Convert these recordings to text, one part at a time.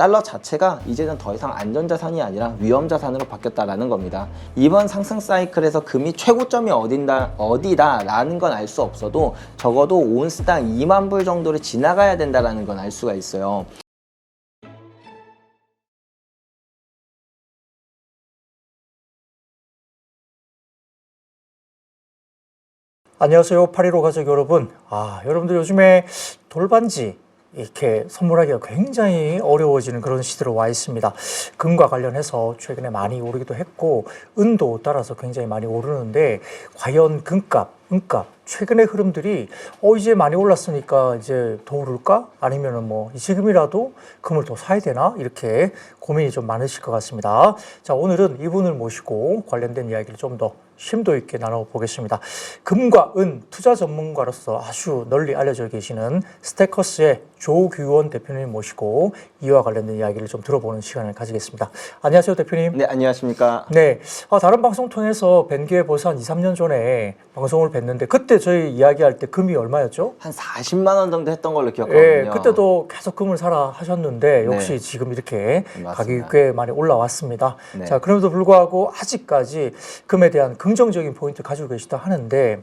달러 자체가 이제는 더 이상 안전자산이 아니라 위험자산으로 바뀌었다라는 겁니다. 이번 상승 사이클에서 금이 최고점이 어디다라는 건 알 수 없어도 적어도 온스당 2만 불 정도를 지나가야 된다라는 건 알 수가 있어요. 안녕하세요. 815 가족 여러분. 여러분들 요즘에 돌반지 이렇게 선물하기가 굉장히 어려워지는 그런 시대로 와 있습니다. 금과 관련해서 최근에 많이 오르기도 했고 은도 따라서 굉장히 많이 오르는데 과연 금값, 은값 최근의 흐름들이 이제 많이 올랐으니까 이제 더 오를까? 아니면은 지금이라도 금을 더 사야 되나? 이렇게 고민이 좀 많으실 것 같습니다. 자, 오늘은 이분을 모시고 관련된 이야기를 좀 더 심도 있게 나눠보겠습니다. 금과 은 투자 전문가로서 아주 널리 알려져 계시는 스테커스의 조규원 대표님 모시고 이와 관련된 이야기를 좀 들어보는 시간을 가지겠습니다. 안녕하세요, 대표님. 네, 안녕하십니까. 네, 다른 방송 통해서 뵌 게 벌써 한 2, 3년 전에 방송을 뵀는데 그때 저희 이야기할 때 금이 얼마였죠? 한 40만 원 정도 했던 걸로 기억하거든요. 네, 그때도 계속 금을 사라 하셨는데 역시 네. 지금 이렇게 맞습니다. 가격이 꽤 많이 올라왔습니다. 네. 자, 그럼에도 불구하고 아직까지 금에 대한 긍정적인 포인트 가지고 계시다 하는데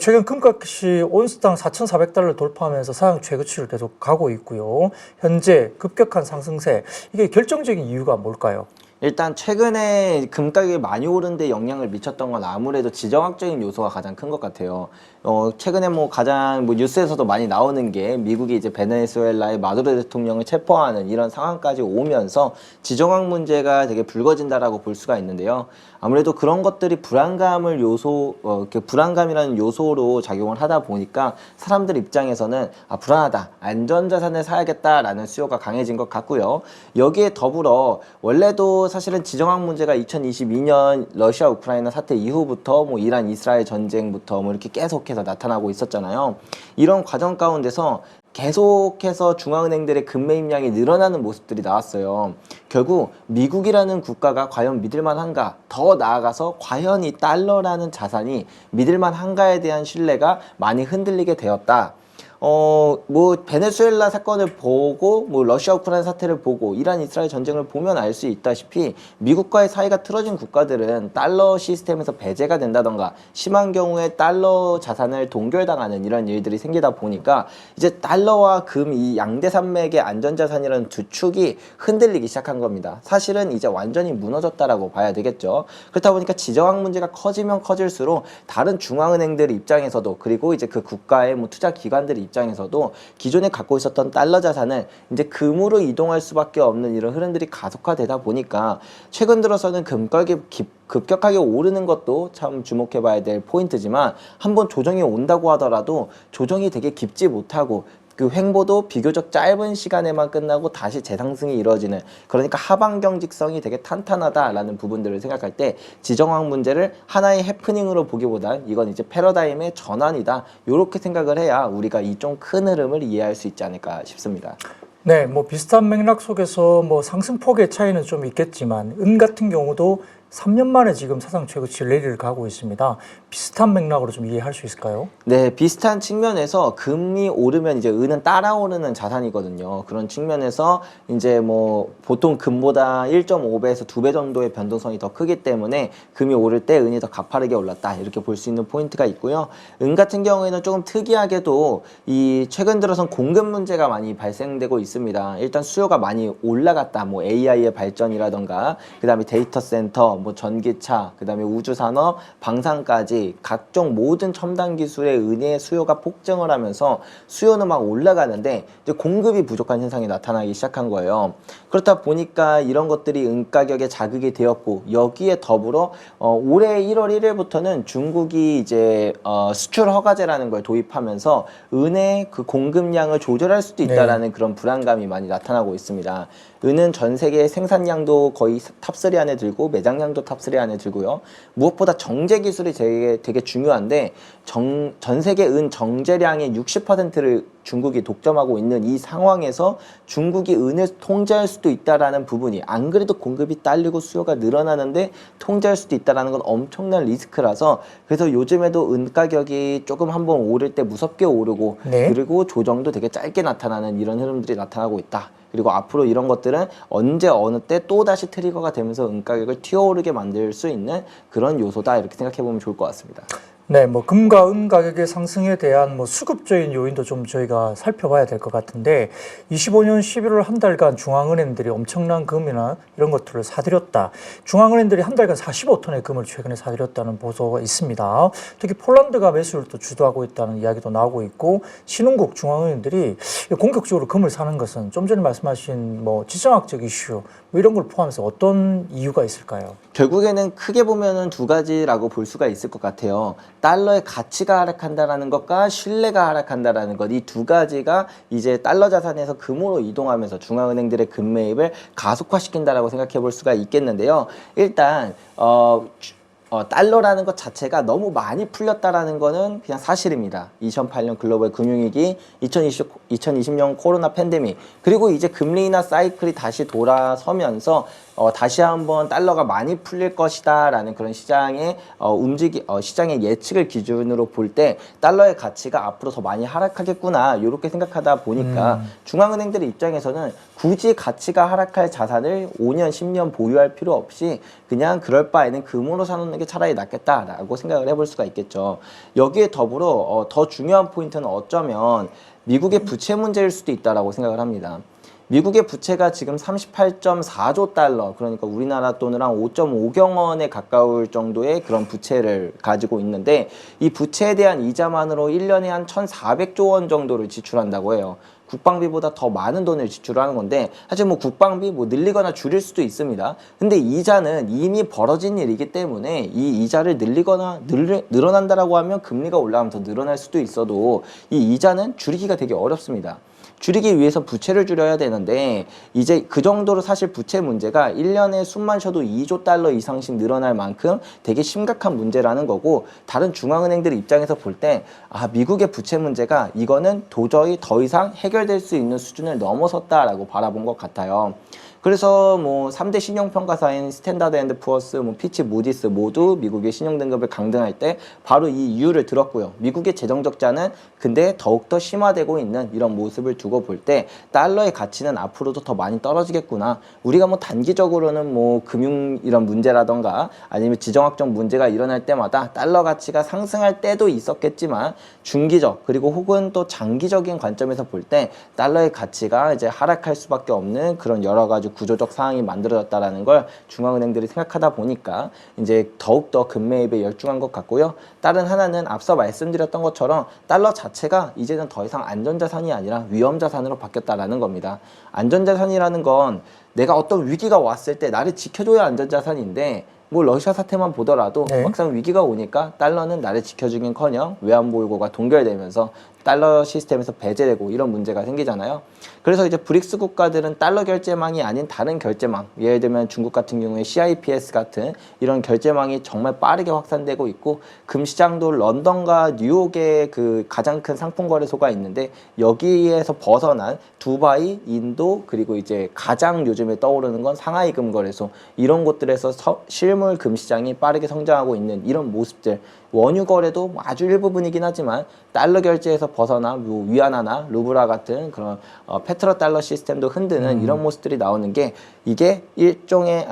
최근 금값이 온스당 4,400달러 돌파하면서 사상 최고치를 계속 가고 있고요. 현재 급격한 상승세, 이게 결정적인 이유가 뭘까요? 일단 최근에 금 가격이 많이 오른 데 영향을 미쳤던 건 아무래도 지정학적인 요소가 가장 큰 것 같아요. 최근에 가장 뉴스에서도 많이 나오는 게 미국이 이제 베네수엘라의 마두로 대통령을 체포하는 이런 상황까지 오면서 지정학 문제가 되게 불거진다라고 볼 수가 있는데요. 아무래도 그런 것들이 불안감이라는 요소로 작용을 하다 보니까 사람들 입장에서는 불안하다, 안전자산을 사야겠다라는 수요가 강해진 것 같고요. 여기에 더불어 원래도 사실은 지정학 문제가 2022년 러시아 우크라이나 사태 이후부터 이란 이스라엘 전쟁부터 이렇게 계속해서 나타나고 있었잖아요. 이런 과정 가운데서 계속해서 중앙은행들의 금 매입량이 늘어나는 모습들이 나왔어요. 결국 미국이라는 국가가 과연 믿을만한가, 더 나아가서 과연 이 달러라는 자산이 믿을만한가에 대한 신뢰가 많이 흔들리게 되었다. 베네수엘라 사건을 보고 러시아 우크라이나 사태를 보고 이란 이스라엘 전쟁을 보면 알 수 있다시피 미국과의 사이가 틀어진 국가들은 달러 시스템에서 배제가 된다던가 심한 경우에 달러 자산을 동결당하는 이런 일들이 생기다 보니까 이제 달러와 금 이 양대 산맥의 안전자산이라는 두 축이 흔들리기 시작한 겁니다. 사실은 이제 완전히 무너졌다라고 봐야 되겠죠. 그렇다 보니까 지정학 문제가 커지면 커질수록 다른 중앙은행들 입장에서도 그리고 이제 그 국가의 투자 기관들 입장에서도 기존에 갖고 있었던 달러 자산을 이제 금으로 이동할 수밖에 없는 이런 흐름들이 가속화되다 보니까 최근 들어서는 금가격이 급격하게 오르는 것도 참 주목해봐야 될 포인트지만 한번 조정이 온다고 하더라도 조정이 되게 깊지 못하고 그 횡보도 비교적 짧은 시간에만 끝나고 다시 재상승이 이루어지는, 그러니까 하방 경직성이 되게 탄탄하다라는 부분들을 생각할 때 지정학 문제를 하나의 해프닝으로 보기보단 이건 이제 패러다임의 전환이다, 이렇게 생각을 해야 우리가 이 좀 큰 흐름을 이해할 수 있지 않을까 싶습니다. 네, 비슷한 맥락 속에서 상승폭의 차이는 좀 있겠지만 은 같은 경우도 3년 만에 지금 사상 최고치 랠리를 가고 있습니다. 비슷한 맥락으로 좀 이해할 수 있을까요? 네, 비슷한 측면에서 금이 오르면 이제 은은 따라오르는 자산이거든요. 그런 측면에서 이제 보통 금보다 1.5배에서 2배 정도의 변동성이 더 크기 때문에 금이 오를 때 은이 더 가파르게 올랐다, 이렇게 볼 수 있는 포인트가 있고요. 은 같은 경우에는 조금 특이하게도 이 최근 들어선 공급 문제가 많이 발생되고 있습니다. 일단 수요가 많이 올라갔다. AI의 발전이라던가 그다음에 데이터 센터, 전기차, 그다음에 우주산업, 방산까지 각종 모든 첨단 기술의 은의 수요가 폭증을 하면서 수요는 막 올라가는데 이제 공급이 부족한 현상이 나타나기 시작한 거예요. 그렇다 보니까 이런 것들이 은 가격에 자극이 되었고, 여기에 더불어 올해 1월 1일부터는 중국이 이제 수출 허가제라는 걸 도입하면서 은의 그 공급량을 조절할 수도 있다라는 그런 불안감이 많이 나타나고 있습니다. 은은 전 세계 생산량도 거의 탑3 안에 들고 매장량도 탑3 안에 들고요. 무엇보다 정제 기술이 되게 중요한데 전 세계 은 정제량의 60%를 중국이 독점하고 있는 이 상황에서 중국이 은을 통제할 수도 있다라는 부분이, 안 그래도 공급이 딸리고 수요가 늘어나는데 통제할 수도 있다라는 건 엄청난 리스크라서, 그래서 요즘에도 은 가격이 조금 한번 오를 때 무섭게 오르고 네. 그리고 조정도 되게 짧게 나타나는 이런 흐름들이 나타나고 있다. 그리고 앞으로 이런 것들은 언제 어느 때 또다시 트리거가 되면서 은 가격을 튀어오르게 만들 수 있는 그런 요소다, 이렇게 생각해 보면 좋을 것 같습니다. 네, 뭐 금과 은 가격의 상승에 대한 뭐 수급적인 요인도 좀 저희가 살펴봐야 될 것 같은데, 25년 11월 한 달간 중앙은행들이 엄청난 금이나 이런 것들을 사들였다. 중앙은행들이 한 달간 45톤의 금을 최근에 사들였다는 보도가 있습니다. 특히 폴란드가 매수를 또 주도하고 있다는 이야기도 나오고 있고, 신흥국 중앙은행들이 공격적으로 금을 사는 것은 좀 전에 말씀하신 뭐 지정학적 이슈 뭐 이런 걸 포함해서 어떤 이유가 있을까요? 결국에는 크게 보면은 두 가지라고 볼 수가 있을 것 같아요. 달러의 가치가 하락한다라는 것과 신뢰가 하락한다라는 것, 이 두 가지가 이제 달러 자산에서 금으로 이동하면서 중앙은행들의 금 매입을 가속화시킨다라고 생각해 볼 수가 있겠는데요. 일단 달러라는 것 자체가 너무 많이 풀렸다라는 거는 그냥 사실입니다. 2008년 글로벌 금융위기, 2020년 코로나 팬데믹, 그리고 이제 금리 인하 사이클이 다시 돌아서면서 다시 한번 달러가 많이 풀릴 것이다라는 그런 시장의 시장의 예측을 기준으로 볼 때 달러의 가치가 앞으로 더 많이 하락하겠구나, 이렇게 생각하다 보니까 중앙은행들의 입장에서는 굳이 가치가 하락할 자산을 5년, 10년 보유할 필요 없이 그냥 그럴 바에는 금으로 사놓는 게 차라리 낫겠다라고 생각을 해볼 수가 있겠죠. 여기에 더불어 더 중요한 포인트는 어쩌면 미국의 부채 문제일 수도 있다라고 생각을 합니다. 미국의 부채가 지금 38.4조 달러, 그러니까 우리나라 돈으로 한 5.5경 원에 가까울 정도의 그런 부채를 가지고 있는데, 이 부채에 대한 이자만으로 1년에 한 1,400조 원 정도를 지출한다고 해요. 국방비보다 더 많은 돈을 지출하는 건데, 사실 뭐 국방비 뭐 늘리거나 줄일 수도 있습니다. 근데 이자는 이미 벌어진 일이기 때문에 이 이자를 늘리거나 늘어난다라고 하면 금리가 올라가면 더 늘어날 수도 있어도 이 이자는 줄이기가 되게 어렵습니다. 줄이기 위해서 부채를 줄여야 되는데, 이제 그 정도로 사실 부채 문제가 1년에 숨만 쉬어도 2조 달러 이상씩 늘어날 만큼 되게 심각한 문제라는 거고, 다른 중앙은행들 입장에서 볼 때 미국의 부채 문제가 이거는 도저히 더 이상 해결될 수 있는 수준을 넘어섰다라고 바라본 것 같아요. 그래서 뭐 3대 신용평가사인 스탠다드 앤드 푸어스, 뭐 피치, 무디스 모두 미국의 신용등급을 강등할 때 바로 이 이유를 들었고요. 미국의 재정적자는 근데 더욱더 심화되고 있는 이런 모습을 두고 볼 때 달러의 가치는 앞으로도 더 많이 떨어지겠구나. 우리가 뭐 단기적으로는 뭐 금융 이런 문제라던가 아니면 지정학적 문제가 일어날 때마다 달러 가치가 상승할 때도 있었겠지만, 중기적 그리고 혹은 또 장기적인 관점에서 볼 때 달러의 가치가 이제 하락할 수밖에 없는 그런 여러 가지 구조적 상황이 만들어졌다라는 걸 중앙은행들이 생각하다 보니까 이제 더욱더 금매입에 열중한 것 같고요. 다른 하나는 앞서 말씀드렸던 것처럼 달러 자체가 이제는 더 이상 안전자산이 아니라 위험자산으로 바뀌었다라는 겁니다. 안전자산이라는 건 내가 어떤 위기가 왔을 때 나를 지켜줘야 안전자산인데, 뭐 러시아 사태만 보더라도 네. 막상 위기가 오니까 달러는 나를 지켜주긴커녕 외환보유고가 동결되면서 달러 시스템에서 배제되고 이런 문제가 생기잖아요. 그래서 이제 브릭스 국가들은 달러 결제망이 아닌 다른 결제망, 예를 들면 중국 같은 경우에 CIPS 같은 이런 결제망이 정말 빠르게 확산되고 있고, 금시장도 런던과 뉴욕에 그 가장 큰 상품 거래소가 있는데, 여기에서 벗어난 두바이, 인도, 그리고 이제 가장 요즘에 떠오르는 건 상하이 금거래소, 이런 곳들에서 실물 금시장이 빠르게 성장하고 있는 이런 모습들, 원유 거래도 아주 일부분이긴 하지만 달러 결제에서 벗어나 뭐 위안화나 루브라 같은 그런 페트로 달러 시스템도 흔드는 이런 모습들이 나오는 게, 이게 일종의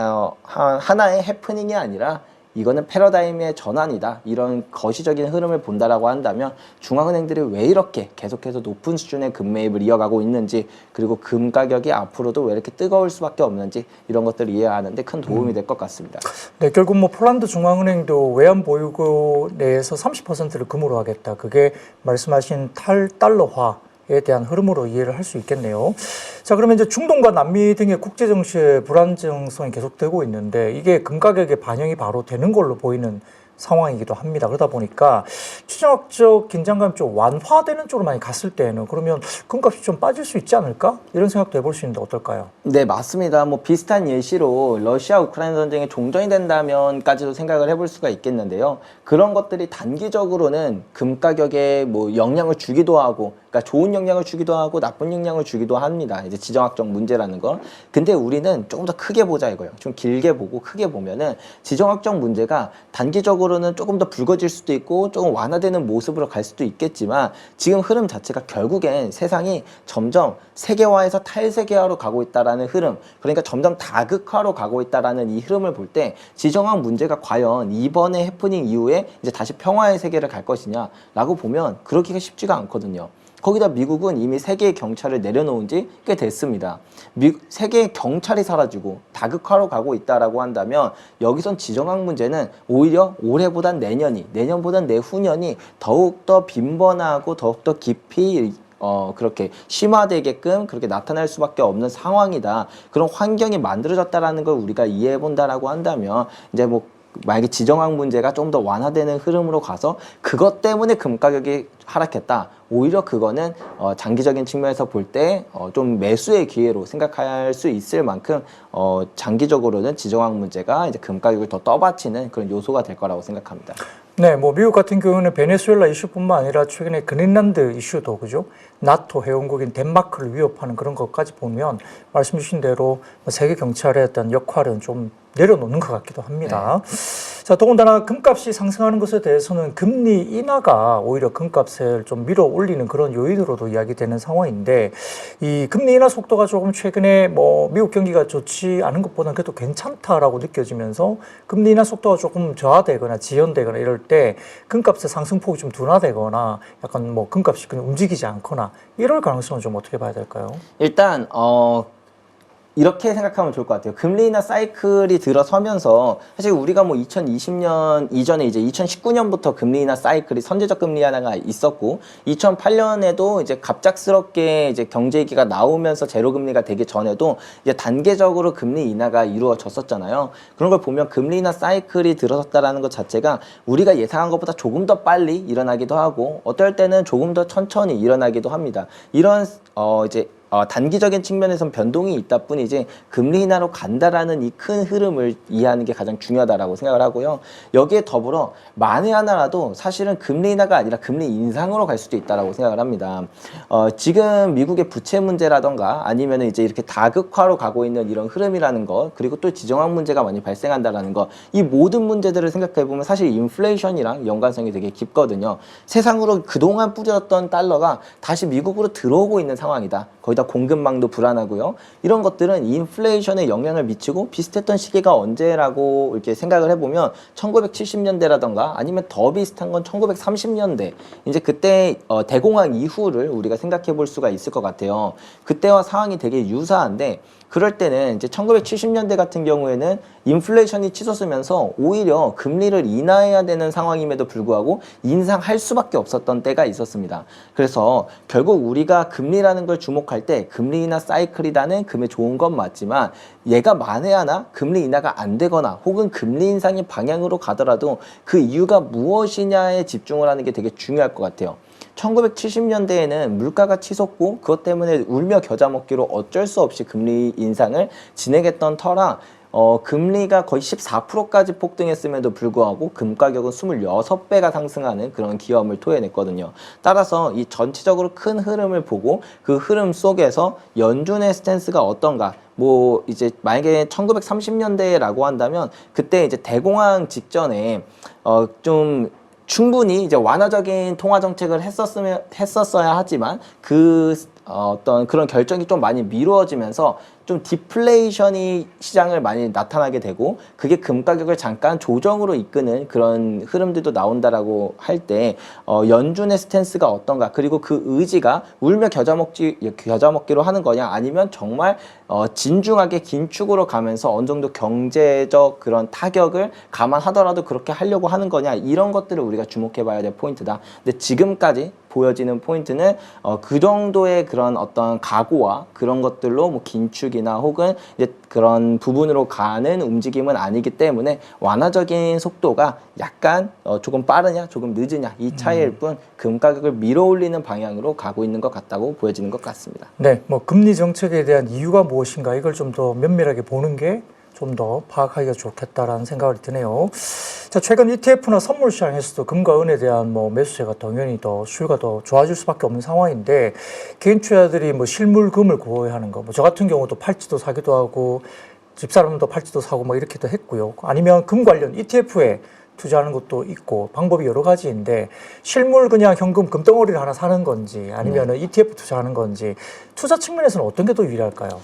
하나의 해프닝이 아니라 이거는 패러다임의 전환이다, 이런 거시적인 흐름을 본다라고 한다면 중앙은행들이 왜 이렇게 계속해서 높은 수준의 금매입을 이어가고 있는지, 그리고 금 가격이 앞으로도 왜 이렇게 뜨거울 수밖에 없는지, 이런 것들을 이해하는 데 큰 도움이 될 것 같습니다. 네, 결국 뭐 폴란드 중앙은행도 외환 보유고 내에서 30%를 금으로 하겠다. 그게 말씀하신 탈달러화에 대한 흐름으로 이해를 할 수 있겠네요. 자, 그러면 이제 중동과 남미 등의 국제 정치의 불안정성이 계속되고 있는데, 이게 금 가격에 반영이 바로 되는 걸로 보이는 상황이기도 합니다. 그러다 보니까 추정학적 긴장감이 좀 완화되는 쪽으로 많이 갔을 때는, 그러면 금값이 좀 빠질 수 있지 않을까? 이런 생각도 해볼 수 있는데 어떨까요? 네, 맞습니다. 뭐 비슷한 예시로 러시아 우크라이나 전쟁이 종전이 된다면까지도 생각을 해볼 수가 있겠는데요. 그런 것들이 단기적으로는 금 가격에 뭐 영향을 주기도 하고 그러니까 좋은 영향을 주기도 하고 나쁜 영향을 주기도 합니다. 이제 지정학적 문제라는 거. 근데 우리는 조금 더 크게 보자 이거예요. 좀 길게 보고 크게 보면은 지정학적 문제가 단기적으로는 조금 더 불거질 수도 있고 조금 완화되는 모습으로 갈 수도 있겠지만 지금 흐름 자체가 결국엔 세상이 점점 세계화에서 탈세계화로 가고 있다라는 흐름, 그러니까 점점 다극화로 가고 있다라는 이 흐름을 볼 때 지정학 문제가 과연 이번에 해프닝 이후에 이제 다시 평화의 세계를 갈 것이냐라고 보면 그러기가 쉽지가 않거든요. 거기다 미국은 이미 세계의 경찰을 내려놓은 지 꽤 됐습니다. 세계의 경찰이 사라지고 다극화로 가고 있다라고 한다면 여기선 지정학 문제는 오히려 올해보단 내년이, 내년보단 내후년이 더욱더 빈번하고 더욱더 깊이 그렇게 심화되게끔 그렇게 나타날 수밖에 없는 상황이다. 그런 환경이 만들어졌다라는 걸 우리가 이해해 본다라고 한다면 이제 뭐 만약에 지정학 문제가 좀 더 완화되는 흐름으로 가서 그것 때문에 금 가격이 하락했다. 오히려 그거는 장기적인 측면에서 볼 때 좀 매수의 기회로 생각할 수 있을 만큼 장기적으로는 지정학 문제가 이제 금 가격을 더 떠받치는 그런 요소가 될 거라고 생각합니다. 네, 뭐 미국 같은 경우는 베네수엘라 이슈뿐만 아니라 최근에 그린란드 이슈도 그죠? 나토 회원국인 덴마크를 위협하는 그런 것까지 보면 말씀 주신 대로 세계 경찰의 어떤 역할은 좀 내려놓는 것 같기도 합니다. 네. 자, 더군다나 금값이 상승하는 것에 대해서는 금리 인하가 오히려 금값을 좀 밀어 올리는 그런 요인으로도 이야기되는 상황인데 이 금리 인하 속도가 조금 최근에 뭐 미국 경기가 좋지 않은 것보다는 그래도 괜찮다라고 느껴지면서 금리 인하 속도가 조금 저하되거나 지연되거나 이럴 때 금값의 상승폭이 좀 둔화되거나 약간 뭐 금값이 그냥 움직이지 않거나 이럴 가능성은 좀 어떻게 봐야 될까요? 일단 이렇게 생각하면 좋을 것 같아요. 금리 인하 사이클이 들어서면서 사실 우리가 뭐 2020년 이전에 이제 2019년부터 금리 인하 사이클이 선제적 금리 인하가 있었고 2008년에도 이제 갑작스럽게 이제 경제 위기가 나오면서 제로 금리가 되기 전에도 이제 단계적으로 금리 인하가 이루어졌었잖아요. 그런 걸 보면 금리 인하 사이클이 들어섰다라는 것 자체가 우리가 예상한 것보다 조금 더 빨리 일어나기도 하고 어떨 때는 조금 더 천천히 일어나기도 합니다. 이런 이제 단기적인 측면에선 변동이 있다 뿐이지 금리 인하로 간다라는 이 큰 흐름을 이해하는 게 가장 중요하다라고 생각을 하고요. 여기에 더불어 만에 하나라도 사실은 금리 인하가 아니라 금리 인상으로 갈 수도 있다라고 생각을 합니다. 지금 미국의 부채 문제라던가 아니면 이제 이렇게 다극화로 가고 있는 이런 흐름이라는 것, 그리고 또 지정학 문제가 많이 발생한다라는 것, 이 모든 문제들을 생각해 보면 사실 인플레이션이랑 연관성이 되게 깊거든요. 세상으로 그동안 뿌렸던 달러가 다시 미국으로 들어오고 있는 상황이다. 거기다 공급망도 불안하고요. 이런 것들은 인플레이션에 영향을 미치고 비슷했던 시기가 언제라고 이렇게 생각을 해보면 1970년대라던가 아니면 더 비슷한 건 1930년대 이제 그때 대공황 이후를 우리가 생각해 볼 수가 있을 것 같아요. 그때와 상황이 되게 유사한데 그럴 때는 이제 1970년대 같은 경우에는 인플레이션이 치솟으면서 오히려 금리를 인하해야 되는 상황임에도 불구하고 인상할 수밖에 없었던 때가 있었습니다. 그래서 결국 우리가 금리라는 걸 주목할 때 금리 인하 사이클이라는 금에 좋은 건 맞지만 얘가 만에 하나 금리 인하가 안 되거나 혹은 금리 인상의 방향으로 가더라도 그 이유가 무엇이냐에 집중을 하는 게 되게 중요할 것 같아요. 1970년대에는 물가가 치솟고 그것 때문에 울며 겨자 먹기로 어쩔 수 없이 금리 인상을 진행했던 터라 금리가 거의 14%까지 폭등했음에도 불구하고 금 가격은 26배가 상승하는 그런 기염을 토해냈거든요. 따라서 이 전체적으로 큰 흐름을 보고 그 흐름 속에서 연준의 스탠스가 어떤가, 뭐 이제 만약에 1930년대라고 한다면 그때 이제 대공황 직전에 좀 충분히 이제 완화적인 통화 정책을 했었어야 하지만 어떤 그런 결정이 좀 많이 미루어지면서 좀 디플레이션이 시장을 많이 나타나게 되고 그게 금 가격을 잠깐 조정으로 이끄는 그런 흐름들도 나온다라고 할 때 연준의 스탠스가 어떤가, 그리고 그 의지가 울며 겨자 먹기로 하는 거냐 아니면 정말 진중하게 긴축으로 가면서 어느 정도 경제적 그런 타격을 감안하더라도 그렇게 하려고 하는 거냐, 이런 것들을 우리가 주목해 봐야 될 포인트다. 근데 지금까지 보여지는 포인트는 그 정도의 그런 어떤 각오와 그런 것들로 뭐 긴축이나 혹은 이제 그런 부분으로 가는 움직임은 아니기 때문에 완화적인 속도가 약간 조금 빠르냐 조금 늦으냐 이 차이일 뿐 금 가격을 밀어올리는 방향으로 가고 있는 것 같다고 보여지는 것 같습니다. 네, 뭐 금리 정책에 대한 이유가 무엇인가 이걸 좀 더 면밀하게 보는 게 좀 더 파악하기가 좋겠다라는 생각이 드네요. 자, 최근 ETF나 선물 시장에서도 금과 은에 대한 뭐 매수세가 당연히 더 수요가 더 좋아질 수밖에 없는 상황인데 개인 투자자들이 뭐 실물 금을 구매하는 거, 뭐 저 같은 경우도 팔찌도 사기도 하고 집사람도 팔찌도 사고 뭐 이렇게도 했고요. 아니면 금 관련 ETF에 투자하는 것도 있고 방법이 여러 가지인데 실물 그냥 현금 금덩어리를 하나 사는 건지 아니면 ETF 투자하는 건지 투자 측면에서는 어떤 게 더 유리할까요?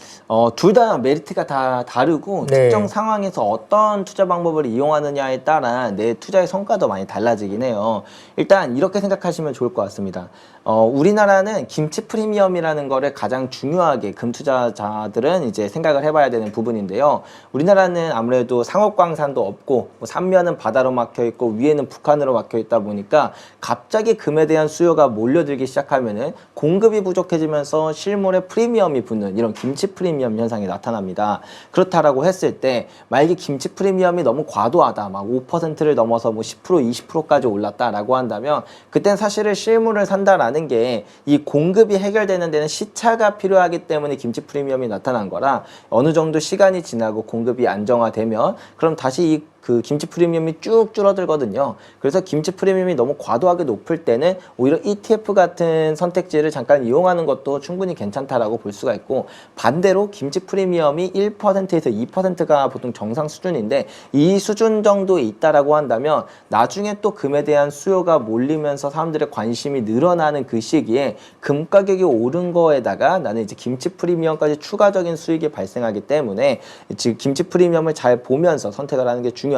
둘 다 메리트가 다 다르고 네. 특정 상황에서 어떤 투자 방법을 이용하느냐에 따라 내 투자의 성과도 많이 달라지긴 해요. 일단 이렇게 생각하시면 좋을 것 같습니다. 우리나라는 김치 프리미엄이라는 거를 가장 중요하게 금 투자자들은 이제 생각을 해봐야 되는 부분인데요. 우리나라는 아무래도 상업광산도 없고 뭐 삼면은 바다로 막혀 있고 위에는 북한으로 막혀 있다 보니까 갑자기 금에 대한 수요가 몰려들기 시작하면은 공급이 부족해지면서 실물에 프리미엄이 붙는 이런 김치 프리미엄 현상이 나타납니다. 그렇다라고 했을 때 만약에 김치 프리미엄이 너무 과도하다, 막 5%를 넘어서 뭐 10%, 20%까지 올랐다라고 한다면 그땐 사실은 실물을 산다라는 게 이 공급이 해결되는 데는 시차가 필요하기 때문에 김치 프리미엄이 나타난 거라 어느 정도 시간이 지나고 공급이 안정화되면 그럼 다시 그 김치 프리미엄이 쭉 줄어들거든요. 그래서 김치 프리미엄이 너무 과도하게 높을 때는 오히려 ETF 같은 선택지를 잠깐 이용하는 것도 충분히 괜찮다라고 볼 수가 있고 반대로 김치 프리미엄이 1%에서 2%가 보통 정상 수준인데 이 수준 정도에 있다라고 한다면 나중에 또 금에 대한 수요가 몰리면서 사람들의 관심이 늘어나는 그 시기에 금 가격이 오른 거에다가 나는 이제 김치 프리미엄까지 추가적인 수익이 발생하기 때문에 지금 김치 프리미엄을 잘 보면서 선택을 하는 게 중요하다.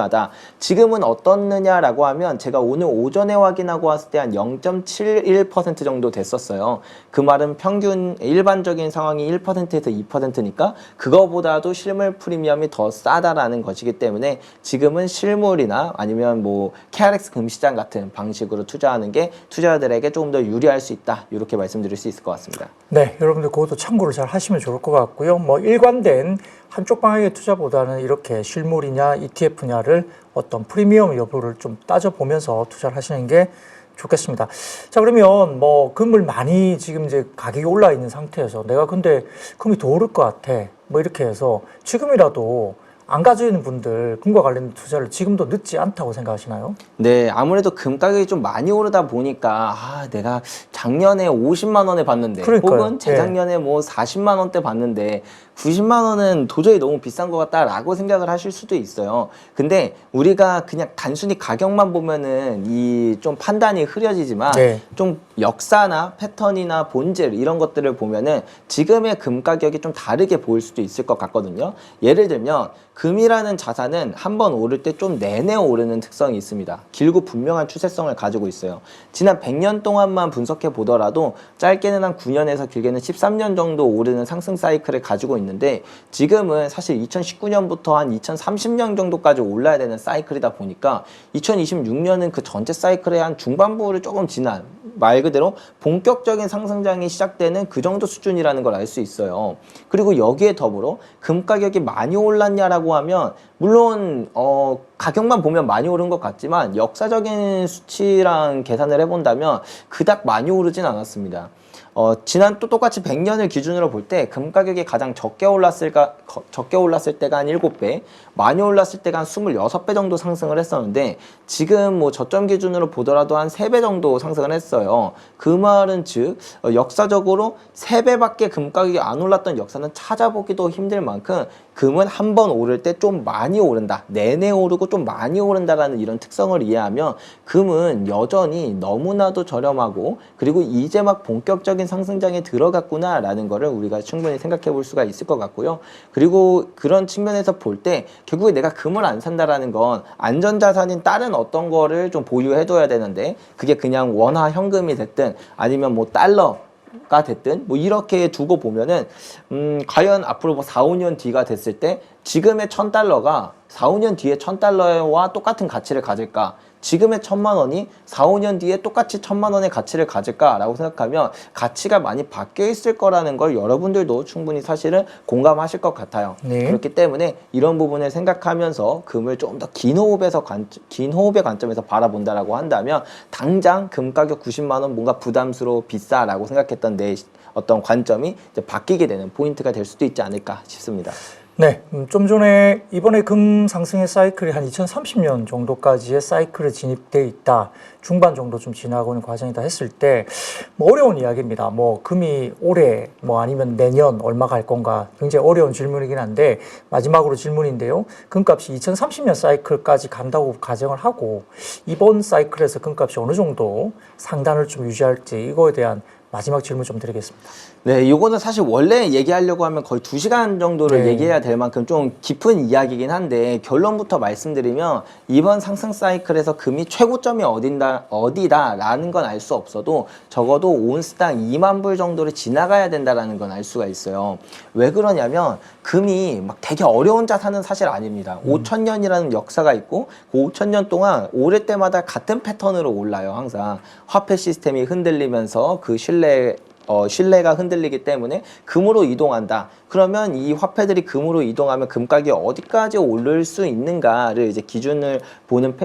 지금은 어떻느냐라고 하면 제가 오늘 오전에 확인하고 왔을 때 한 0.71% 정도 됐었어요. 그 말은 평균 일반적인 상황이 1%에서 2%니까 그거보다도 실물 프리미엄이 더 싸다라는 것이기 때문에 지금은 실물이나 아니면 뭐 KRX 금시장 같은 방식으로 투자하는 게 투자자들에게 조금 더 유리할 수 있다. 이렇게 말씀드릴 수 있을 것 같습니다. 네, 여러분들 그것도 참고를 잘 하시면 좋을 것 같고요. 뭐 일관된 한쪽 방향의 투자보다는 이렇게 실물이냐 ETF냐를 어떤 프리미엄 여부를 좀 따져보면서 투자를 하시는 게 좋겠습니다. 자, 그러면 뭐 금을 많이 지금 이제 가격이 올라 있는 상태에서 내가 근데 금이 더 오를 것 같아. 뭐 이렇게 해서 지금이라도 안 가지고 있는 분들 금과 관련된 투자를 지금도 늦지 않다고 생각하시나요? 네, 아무래도 금 가격이 좀 많이 오르다 보니까 내가 작년에 50만 원에 봤는데 그러니까요. 혹은 재작년에 뭐 40만 원대 봤는데 90만 원은 도저히 너무 비싼 것 같다라고 생각을 하실 수도 있어요. 근데 우리가 그냥 단순히 가격만 보면은 이 좀 판단이 흐려지지만 네. 좀 역사나 패턴이나 본질 이런 것들을 보면은 지금의 금 가격이 좀 다르게 보일 수도 있을 것 같거든요. 예를 들면 금이라는 자산은 한번 오를 때 좀 내내 오르는 특성이 있습니다. 길고 분명한 추세성을 가지고 있어요. 지난 100년 동안만 분석해 보더라도 짧게는 한 9년에서 길게는 13년 정도 오르는 상승 사이클을 가지고 있는데 지금은 사실 2019년부터 한 2030년 정도까지 올라야 되는 사이클이다 보니까 2026년은 그 전체 사이클의 한 중반부를 조금 지난 말 그대로 본격적인 상승장이 시작되는 그 정도 수준이라는 걸 알 수 있어요. 그리고 여기에 더불어 금 가격이 많이 올랐냐라고 하면 물론 가격만 보면 많이 오른 것 같지만 역사적인 수치랑 계산을 해본다면 그닥 많이 오르진 않았습니다. 지난 또 똑같이 100년을 기준으로 볼 때 금 가격이 가장 적게 올랐을 때가 한 7배, 많이 올랐을 때가 한 26배 정도 상승을 했었는데 지금 뭐 저점 기준으로 보더라도 한 3배 정도 상승을 했어요. 그 말은 즉 역사적으로 3배밖에 금 가격이 안 올랐던 역사는 찾아보기도 힘들 만큼 금은 한 번 오를 때 좀 많이 오른다, 내내 오르고 좀 많이 오른다라는 이런 특성을 이해하면 금은 여전히 너무나도 저렴하고 그리고 이제 막 본격적인 상승장에 들어갔구나라는 거를 우리가 충분히 생각해 볼 수가 있을 것 같고요. 그리고 그런 측면에서 볼 때 결국에 내가 금을 안 산다라는 건 안전자산인 다른 어떤 거를 좀 보유해둬야 되는데 그게 그냥 원화 현금이 됐든 아니면 뭐 달러가 됐든 뭐 이렇게 두고 보면은 과연 앞으로 뭐 4, 5년 뒤가 됐을 때 지금의 1000달러가 4, 5년 뒤에 1000달러와 똑같은 가치를 가질까? 지금의 1000만 원이 4, 5년 뒤에 똑같이 1000만 원의 가치를 가질까라고 생각하면 가치가 많이 바뀌어 있을 거라는 걸 여러분들도 충분히 사실은 공감하실 것 같아요. 네. 그렇기 때문에 이런 부분을 생각하면서 금을 좀 더 긴 호흡의 관점에서 바라본다라고 한다면 당장 금 가격 90만 원 뭔가 부담스러워 비싸라고 생각했던 내 어떤 관점이 이제 바뀌게 되는 포인트가 될 수도 있지 않을까 싶습니다. 네, 좀 전에 이번에 금 상승의 사이클이 한 2030년 정도까지의 사이클에 진입돼 있다. 중반 정도 좀 지나고 있는 과정이다 했을 때, 뭐 어려운 이야기입니다. 뭐 금이 올해, 뭐 아니면 내년 얼마 갈 건가 굉장히 어려운 질문이긴 한데, 마지막으로 질문인데요. 금값이 2030년 사이클까지 간다고 가정을 하고, 이번 사이클에서 금값이 어느 정도 상단을 좀 유지할지, 이거에 대한 마지막 질문 좀 드리겠습니다. 네, 요거는 사실 원래 얘기하려고 하면 거의 2시간 정도를 네. 얘기해야 될 만큼 좀 깊은 이야기긴 한데, 결론부터 말씀드리면 이번 상승 사이클에서 금이 최고점이 어디다라는 건 알 수 없어도 적어도 온스당 2만 불 정도를 지나가야 된다라는 건 알 수가 있어요. 왜 그러냐면 금이 막 되게 어려운 자산은 사실 아닙니다. 5,000년이라는 역사가 있고 그 5,000년 동안 오를 때마다 같은 패턴으로 올라요. 항상 화폐 시스템이 흔들리면서 그 신뢰가 흔들리기 때문에 금으로 이동한다. 그러면 이 화폐들이 금으로 이동하면 금 가격이 어디까지 오를 수 있는가를 이제 기준을 보는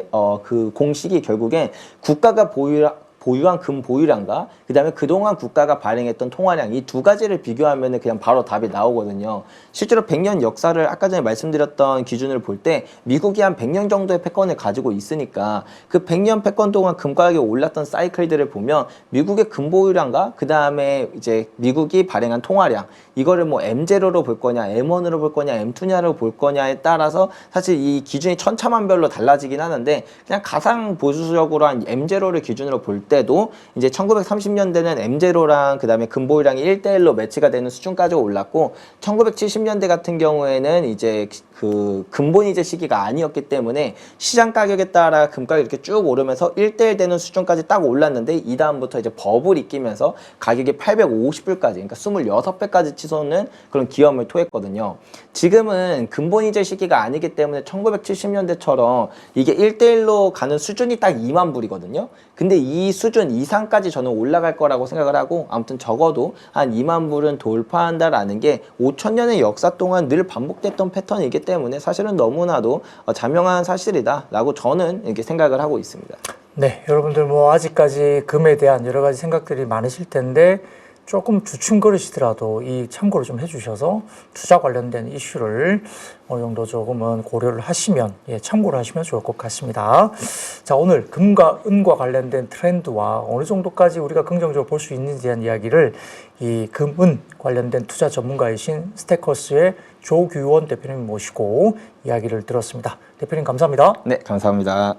그 공식이 결국엔 국가가 보유한 금 보유량과 그다음에 그동안 국가가 발행했던 통화량, 이 두 가지를 비교하면 그냥 바로 답이 나오거든요. 실제로 100년 역사를 아까 전에 말씀드렸던 기준을 볼 때 미국이 한 100년 정도의 패권을 가지고 있으니까 그 100년 패권 동안 금 가격이 올랐던 사이클들을 보면 미국의 금 보유량과 그다음에 이제 미국이 발행한 통화량, 이거를 뭐 M0로 볼 거냐, M1으로 볼 거냐, M2냐로 볼 거냐에 따라서 사실 이 기준이 천차만별로 달라지긴 하는데, 그냥 가장 보수적으로 한 M0를 기준으로 볼 때도 이제 1930년대는 M0랑 그다음에 금 보유량이 1대1로 매치가 되는 수준까지 올랐고, 1970년대 같은 경우에는 이제 그 근본이제 시기가 아니었기 때문에 시장 가격에 따라 금 가격이 이렇게 쭉 오르면서 1대1 되는 수준까지 딱 올랐는데, 이 다음부터 이제 버블이 끼면서 가격이 850불까지, 그러니까 26배까지 치솟는 그런 기염을 토했거든요. 지금은 근본이제 시기가 아니기 때문에 1970년대처럼 이게 1대1로 가는 수준이 딱 2만 불이거든요. 근데 이 수준 이상까지 저는 올라갈 거라고 생각을 하고, 아무튼 적어도 한 2만 불은 돌파한다라는 게 5,000년의 역사 동안 늘 반복됐던 패턴이기 때문에 사실은 너무나도 자명한 사실이다라고 저는 이렇게 생각을 하고 있습니다. 네, 여러분들 뭐 아직까지 금에 대한 여러 가지 생각들이 많으실 텐데 조금 주춤거리시더라도 이 참고를 좀 해주셔서 투자 관련된 이슈를 어느 정도 조금은 고려를 하시면, 참고를 하시면 좋을 것 같습니다. 자, 오늘 금과 은과 관련된 트렌드와 어느 정도까지 우리가 긍정적으로 볼 수 있는지에 대한 이야기를 이 금, 은 관련된 투자 전문가이신 스테커스의 조규원 대표님 모시고 이야기를 들었습니다. 대표님 감사합니다. 네, 감사합니다.